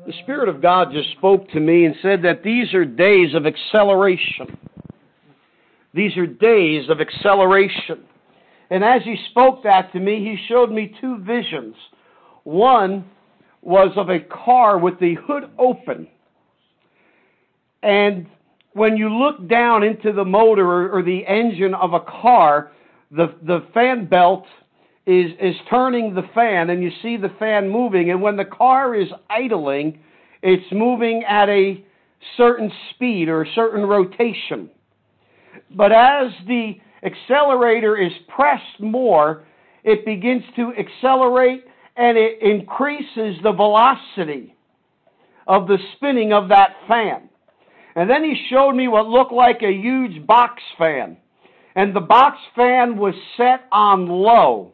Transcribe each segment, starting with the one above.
The Spirit of God just spoke to me and said that these are days of acceleration. These are days of acceleration. And as He spoke that to me, He showed me two visions. One was of a car with the hood open. And when you look down into the motor or the engine of a car, the fan belt is turning the fan, and you see the fan moving. And when the car is idling, it's moving at a certain speed or a certain rotation. But as the accelerator is pressed more, it begins to accelerate, and it increases the velocity of the spinning of that fan. And then he showed me what looked like a huge box fan. And the box fan was set on low.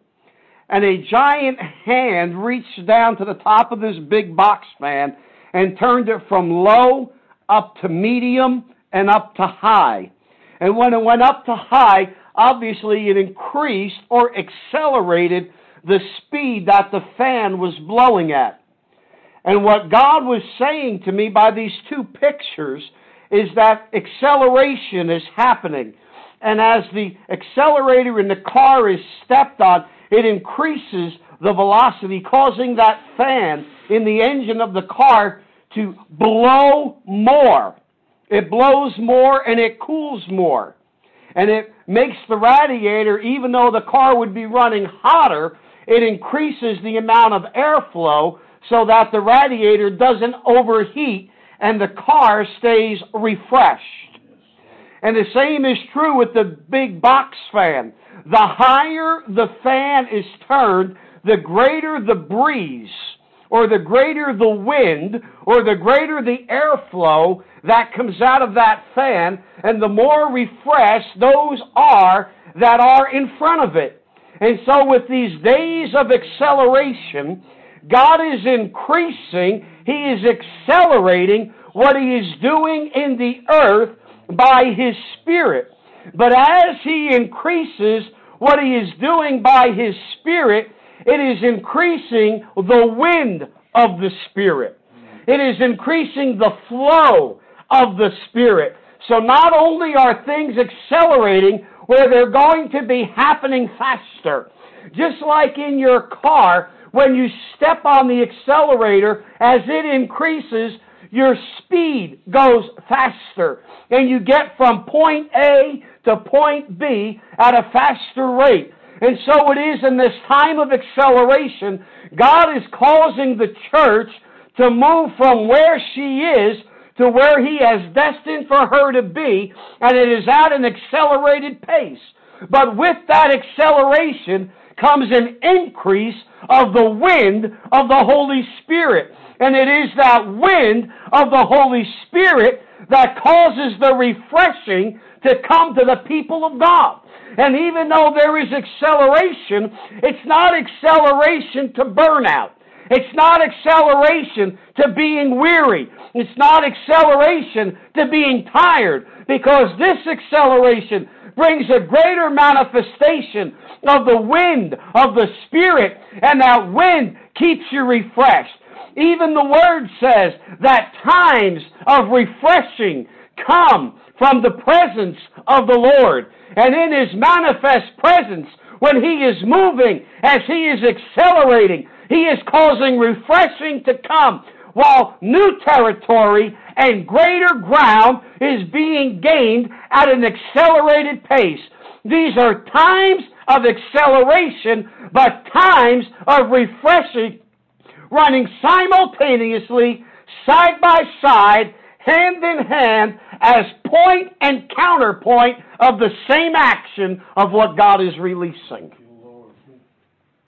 And a giant hand reached down to the top of this big box fan and turned it from low up to medium and up to high. And when it went up to high, obviously it increased or accelerated the speed that the fan was blowing at. And what God was saying to me by these two pictures is that acceleration is happening. And as the accelerator in the car is stepped on, it increases the velocity, causing that fan in the engine of the car to blow more. It blows more and it cools more. And it makes the radiator, even though the car would be running hotter, it increases the amount of airflow so that the radiator doesn't overheat and the car stays refreshed. And the same is true with the big box fan. The higher the fan is turned, the greater the breeze, or the greater the wind, or the greater the airflow that comes out of that fan, and the more refreshed those are that are in front of it. And so with these days of acceleration, God is increasing, He is accelerating what He is doing in the earth by His Spirit. But as He increases what He is doing by His Spirit, it is increasing the wind of the Spirit. It is increasing the flow of the Spirit. So not only are things accelerating where they're going to be happening faster, just like in your car, when you step on the accelerator, as it increases, your speed goes faster, and you get from point A to point B at a faster rate. And so it is in this time of acceleration, God is causing the church to move from where she is to where He has destined for her to be, and it is at an accelerated pace. But with that acceleration comes an increase of the wind of the Holy Spirit. And it is that wind of the Holy Spirit that causes the refreshing to come to the people of God. And even though there is acceleration, it's not acceleration to burnout. It's not acceleration to being weary. It's not acceleration to being tired, because this acceleration brings a greater manifestation of the wind of the Spirit, and that wind keeps you refreshed. Even the Word says that times of refreshing come from the presence of the Lord. And in His manifest presence, when He is moving, as He is accelerating, He is causing refreshing to come, while new territory and greater ground is being gained at an accelerated pace. These are times of acceleration, but times of refreshing, running simultaneously, side by side, hand in hand, as point and counterpoint of the same action of what God is releasing.